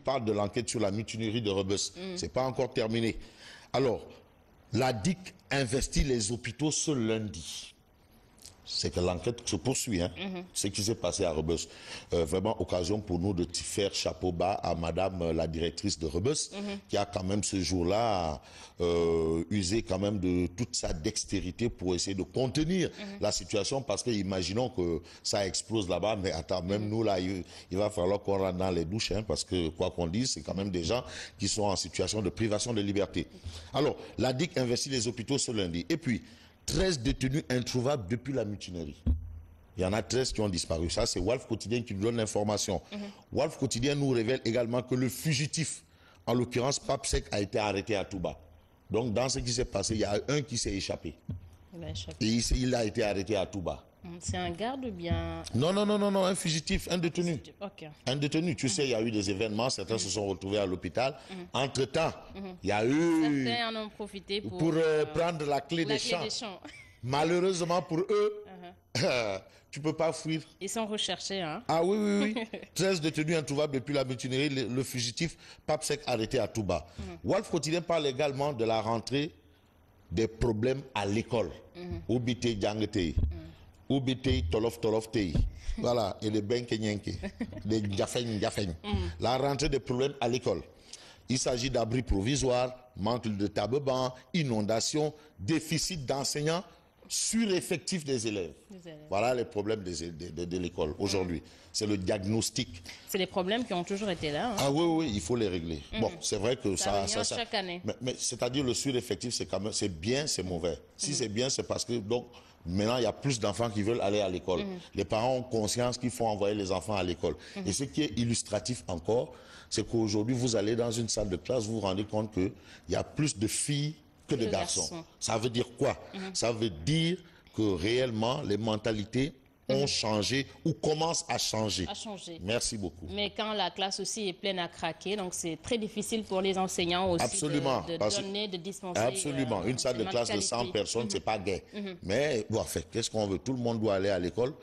parle de l'enquête sur la mutinerie de Rebeuss. C'est pas encore terminé. Alors, la DIC investit les hôpitaux ce lundi. C'est que l'enquête se poursuit. Hein. Ce qui s'est passé à Rebeuss. Vraiment occasion pour nous de faire chapeau bas à madame la directrice de Rebeuss, qui a quand même ce jour-là usé quand même de toute sa dextérité pour essayer de contenir la situation, parce que imaginons que ça explose là-bas, mais attends, même nous là, il va falloir qu'on rentre dans les douches, hein, parce que quoi qu'on dise, c'est quand même des gens qui sont en situation de privation de liberté. Alors, la DIC investit les hôpitaux ce lundi. Et puis, 13 détenus introuvables depuis la mutinerie. Il y en a 13 qui ont disparu. Ça, c'est Walf Quotidien qui nous donne l'information. Walf Quotidien nous révèle également que le fugitif, en l'occurrence Papsec, a été arrêté à Touba. Donc, dans ce qui s'est passé, il y a un qui s'est échappé. Et il a été arrêté à Touba. C'est un garde ou bien... Non, un fugitif, un détenu. Okay. Un détenu. Tu sais, il y a eu des événements, certains se sont retrouvés à l'hôpital. Entre-temps, il y a eu... Certains en ont profité pour prendre la clé des champs. Malheureusement pour eux, tu peux pas fuir. Ils sont recherchés, hein? Ah oui. 13 détenus introuvables depuis la mutinerie, le fugitif Papsec arrêté à Touba. Walf Quotidien parle également de la rentrée des problèmes à l'école. Obité Djangete. Ubité, tolof tei. Voilà, et les benkenyenke, les djafeng. La rentrée des problèmes à l'école. Il s'agit d'abris provisoires, manque de tables-bancs, inondations, déficit d'enseignants, sureffectif des élèves. Voilà les problèmes de l'école aujourd'hui. C'est le diagnostic. C'est les problèmes qui ont toujours été là. Hein. Ah oui, il faut les régler. Bon, c'est vrai que ça chaque année. Mais c'est-à-dire le sureffectif, c'est quand même, c'est bien, c'est mauvais. Si c'est bien, c'est parce que donc maintenant il y a plus d'enfants qui veulent aller à l'école. Les parents ont conscience qu'il faut envoyer les enfants à l'école. Et ce qui est illustratif encore, c'est qu'aujourd'hui vous allez dans une salle de classe, vous vous rendez compte qu'il y a plus de filles que de garçons. Ça veut dire quoi? Ça veut dire que réellement les mentalités ont changé ou commencent à changer. Merci beaucoup. Mais quand la classe aussi est pleine à craquer, donc c'est très difficile pour les enseignants aussi de dispenser. Absolument. Une salle de classe de 100 personnes, c'est pas gai. Mais bon, en fait, qu'est-ce qu'on veut? Tout le monde doit aller à l'école.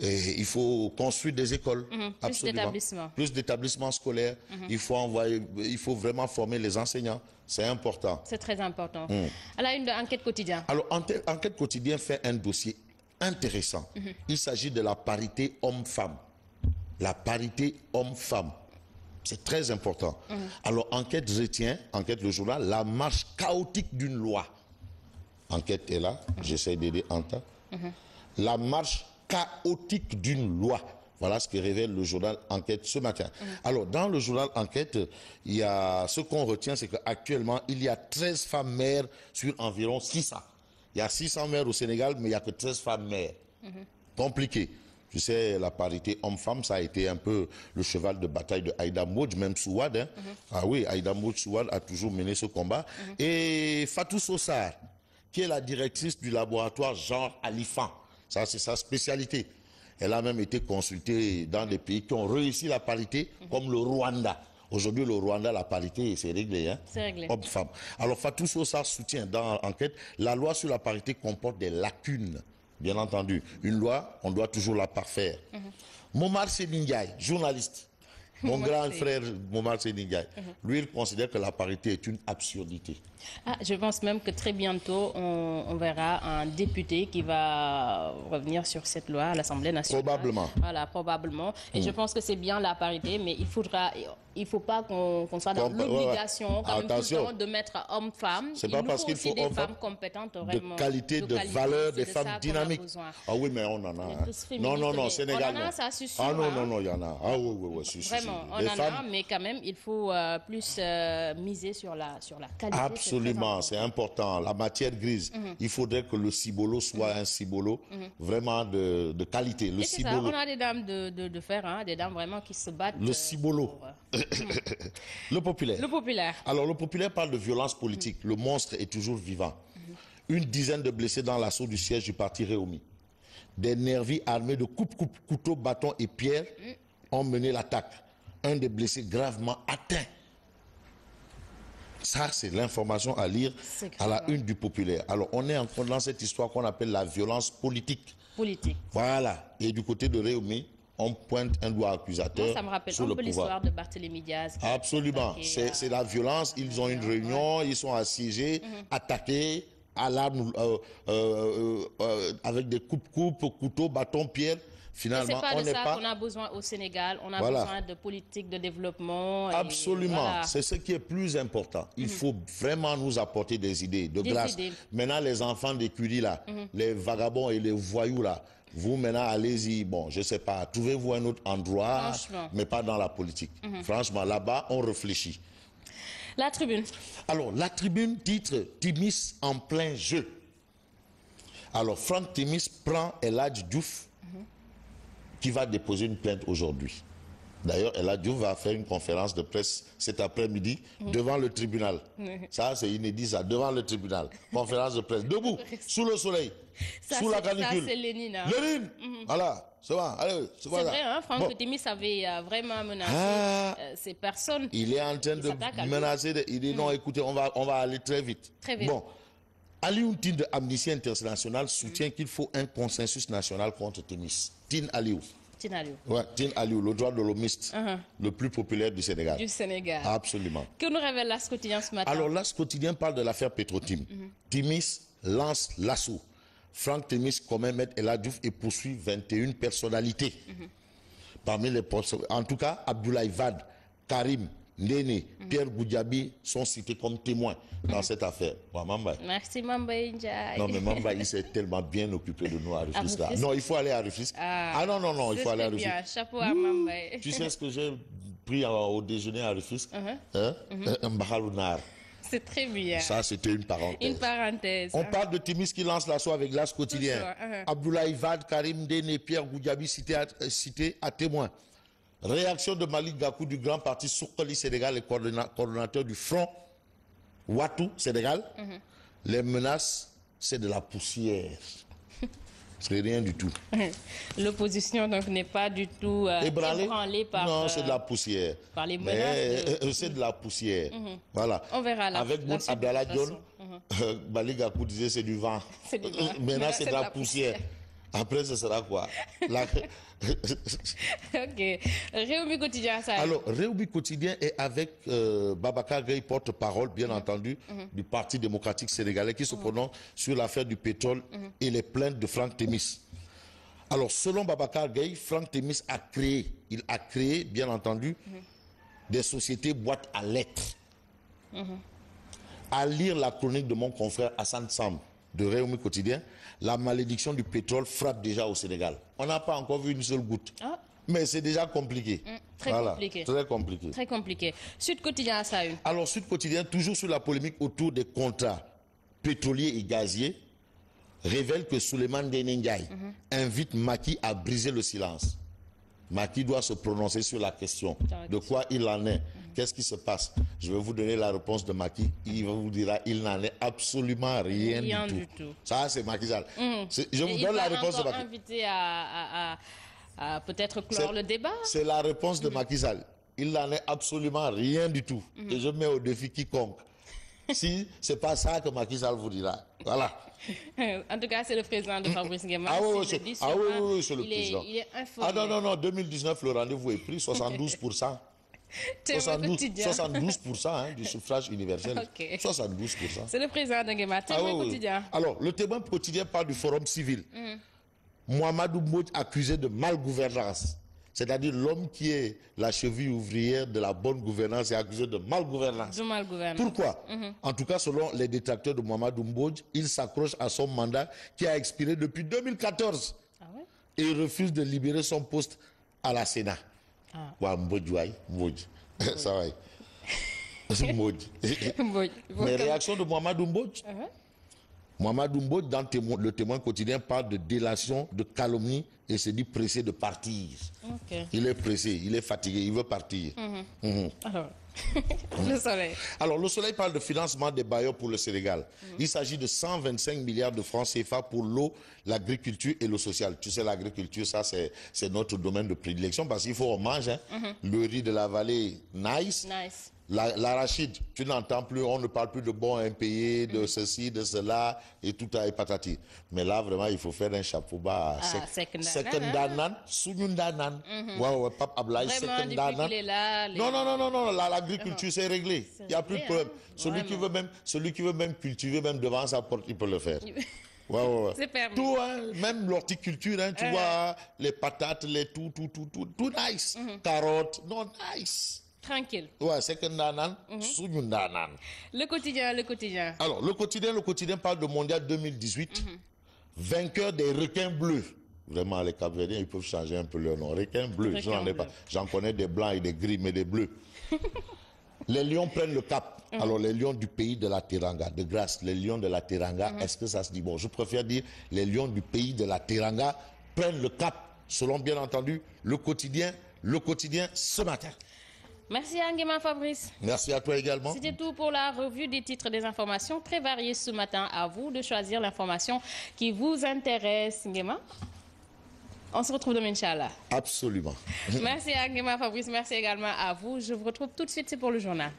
Et il faut construire des écoles. Absolument. Plus d'établissements scolaires. Il faut vraiment former les enseignants. C'est important. C'est très important. À la une de Enquête Quotidien. Alors, Enquête Quotidien fait un dossier intéressant. Il s'agit de la parité homme-femme. La parité homme-femme. C'est très important. Alors, Enquête retient, Enquête le journal, la marche chaotique d'une loi. Enquête est là, j'essaie d'aider Anta. La marche chaotique d'une loi. Voilà ce que révèle le journal Enquête ce matin. Alors, dans le journal Enquête, il y a ce qu'on retient, c'est qu'actuellement, il y a 13 femmes mères sur environ 600. Il y a 600 mères au Sénégal, mais il n'y a que 13 femmes mères. Compliqué. Tu sais, la parité homme-femme, ça a été un peu le cheval de bataille de Aïda Mbodj, même Souad. Hein. Ah oui, Aïda Mbodj Souad a toujours mené ce combat. Et Fatou Sossar, qui est la directrice du laboratoire Genre Alifan. Ça, c'est sa spécialité. Elle a même été consultée dans des pays qui ont réussi la parité, comme le Rwanda. Aujourd'hui, le Rwanda, la parité, c'est réglé. Hein? C'est réglé. Homme-femme. Alors, Fatou Sossar soutient dans l'enquête, la loi sur la parité comporte des lacunes. Bien entendu. Une loi, on doit toujours la parfaire. Momar Séningaï, journaliste. Mon grand frère Momar Séningaï, lui, il considère que la parité est une absurdité. Ah, je pense même que très bientôt, on verra un député qui va revenir sur cette loi à l'Assemblée nationale. Probablement. Voilà, probablement. Et je pense que c'est bien la parité, mais il faut pas qu'on soit dans l'obligation de mettre homme-femme. C'est pas parce qu'il faut des femmes compétentes, vraiment. De qualité, de valeur, des femmes dynamiques. Ah oui, mais on en a. Non, Sénégal. On en a, ça c'est sûr. Ah non, il y en a. Ah oui, vraiment, on en a, mais quand même, il faut plus miser sur la qualité. Absolument, c'est important. La matière grise, il faudrait que le cibolo soit un cibolo vraiment de qualité. Le cibolo. On a des dames de fer, hein, des dames vraiment qui se battent. Le cibolo. Le populaire. Le populaire. Alors, le populaire parle de violence politique. Le monstre est toujours vivant. Une dizaine de blessés dans l'assaut du siège du parti Réumi. Des nervis armés de coupe-coupe, couteaux, bâtons et pierres ont mené l'attaque. Un des blessés gravement atteint. Ça, c'est l'information à lire à la une du populaire. Alors, on est encore dans cette histoire qu'on appelle la violence politique. Politique. Voilà. Et du côté de Réumi, on pointe un doigt accusateur ça me rappelle sur un le peu pouvoir. l'histoire de Barthélémy Diaz. Absolument. C'est la violence. Ils ont une réunion, ils sont assiégés, attaqués à l'arme, avec des coupes-coupes, couteaux, bâtons, pierres. Finalement, on n'est pas... C'est pas de ça qu'on a besoin au Sénégal. On a besoin de politique de développement. Absolument. Voilà. C'est ce qui est plus important. Il faut vraiment nous apporter des idées, de grâce. Maintenant, les enfants d'écurie, là, les vagabonds et les voyous, là, vous, maintenant, allez-y. Bon, je sais pas, trouvez-vous un autre endroit, mais pas dans la politique. Franchement, là-bas, on réfléchit. La tribune. Alors, la tribune titre Timis en plein jeu. Alors, Franck Timis prend El Hadji Diouf, qui va déposer une plainte aujourd'hui. D'ailleurs, El Hadji Diouf va faire une conférence de presse cet après-midi devant le tribunal. Ça, c'est inédit, ça, devant le tribunal. Conférence de presse, debout, sous le soleil, sous la canicule. Ça, c'est Lénine. Hein. Lénine, voilà, c'est bon, allez, c'est vrai, hein, Franck Timis avait vraiment menacé ces personnes. Il est en train de menacer, il dit non, écoutez, on va aller très vite. Très vite. Bon, Aliou Tine de Amnesty International soutient qu'il faut un consensus national contre Timis. Tine Aliou. Tine Aliou. Ouais, Tine Aliou, le droit de l'homiste, le plus populaire du Sénégal. Du Sénégal. Absolument. Que nous révèle l'As Quotidien ce matin? Alors, l'As Quotidien parle de l'affaire Petrotim. Timis lance l'assaut. Franck Timis commet Maître El Hadji Diouf et poursuit 21 personnalités. Parmi les en tout cas, Abdoulaye Wade, Karim, Ndéné, Pierre Goudiaby sont cités comme témoins dans cette affaire. Bon, Mamba. Merci Mamba Ndiaye. Non, mais Mamba, il s'est tellement bien occupé de nous à Rufisque. Non, il faut aller à Rufisque. Non, il faut aller à Rufisque. Bien. Chapeau à Mamba. Tu sais ce que j'ai pris au déjeuner à Rufisque? Un bahalounar. C'est très bien. Ça, c'était une parenthèse. Une parenthèse. On parle de Timis qui lance l'assaut avec l'As Quotidien. Abdoulaye Wade, Karim Ndéné, Pierre Goudiaby cités à témoin. Réaction de Malick Gakou du grand parti Soukoli Sénégal et coordonnateur du Front Ouattou Sénégal. Les menaces, c'est de la poussière. C'est rien du tout. L'opposition donc n'est pas du tout ébranlée par... Non, c'est de la poussière. Par les menaces. C'est de la poussière. Voilà. On verra avec Boun Abdallah Dionne, Malick Gakou disait c'est du vent. Maintenant, c'est de la poussière. Après, ce sera quoi? Ok. Réumi Quotidien, ça. Alors, Réumi Quotidien est avec Babacar Gaye, porte-parole, bien entendu, du Parti démocratique sénégalais, qui se prononce sur l'affaire du pétrole et les plaintes de Franck Timis. Alors, selon Babacar Gaye, Franck Timis a créé, bien entendu, des sociétés boîtes à lettres. À lire la chronique de mon confrère Hassan Samb de Réumi Quotidien, la malédiction du pétrole frappe déjà au Sénégal. On n'a pas encore vu une seule goutte. Mais c'est déjà compliqué. Compliqué. Très compliqué. Très compliqué. Sud Quotidien à ça une. Alors, Sud Quotidien, toujours sur la polémique autour des contrats pétroliers et gaziers, révèle que Souleymane Ndéné Ndiaye invite Macky à briser le silence. Macky doit se prononcer sur la question. De quoi il en est? Qu'est-ce qui se passe? Je vais vous donner la réponse de Macky. Il vous dira il n'en est absolument rien du tout. Ça, c'est Macky Sall. Je vous donne la réponse de Macky. Il va inviter à peut-être clore le débat. C'est la réponse de Macky Sall. Il n'en est absolument rien du tout. Et je mets au défi quiconque. Si ce n'est pas ça que Macky Sall vous dira. Voilà. En tout cas, c'est le président de Fabrice Nguema. Oui, c'est le président. Il est informé. Non, 2019, le rendez-vous est pris, 72%. 72% du suffrage universel. 72%. C'est le président de Nguema. Témoin quotidien. Alors, le témoin quotidien parle du forum civil. Mohamedou Mbodj accusé de malgouvernance. C'est-à-dire l'homme qui est la cheville ouvrière de la bonne gouvernance est accusé de malgouvernance. Pourquoi? En tout cas, selon les détracteurs de Mohamedou Mbodj, il s'accroche à son mandat qui a expiré depuis 2014. Et il refuse de libérer son poste à la Sénat. Mbodj. Ça va. Mbodj. Mais réaction de Mohamedou Mbodj? Mohamedou Mbodj, dans le témoin quotidien, parle de délation, de calomnie et se dit pressé de partir. Il est pressé, il est fatigué, il veut partir. Alors, le soleil. Alors, le soleil parle de financement des bailleurs pour le Sénégal. Il s'agit de 125 milliards de francs CFA pour l'eau, l'agriculture et le social. Tu sais, l'agriculture, ça, c'est notre domaine de prédilection parce qu'il faut qu'on mange. Le riz de la vallée, nice. L'arachide, tu n'entends plus, on ne parle plus de bon impayé, de ceci, de cela, et tout à patati. Mais là, vraiment, il faut faire un chapeau bas à Sekendanan, Sunyundanan. Ouais, Pape Ablaï, Sekendanan. Non, l'agriculture, c'est réglé. Il n'y a plus de problème. Celui qui veut même cultiver, même devant sa porte, il peut le faire. Ouais. C'est permis. Tout, hein, même l'horticulture, hein, tu vois, les patates, les tout nice. Carottes, non, nice. Tranquille. Ouais, c'est que nanan, Le quotidien. Alors, le quotidien parle de Mondial 2018. Vainqueur des requins bleus. Vraiment, les Cap-Verdiens, ils peuvent changer un peu leur nom. Requins bleus, j'en connais des blancs et des gris, mais des bleus. Les lions prennent le cap. Alors, les lions du pays de la Teranga, de grâce, les lions de la Teranga, est-ce que ça se dit? Bon, je préfère dire les lions du pays de la Teranga prennent le cap, selon bien entendu le quotidien ce matin. Merci à Nguema Fabrice. Merci à toi également. C'était tout pour la revue des titres des informations très variées ce matin. À vous de choisir l'information qui vous intéresse, Nguema. On se retrouve demain, Inch'Allah. Absolument. Merci à Nguema Fabrice, merci également à vous. Je vous retrouve tout de suite, c'est pour le journal.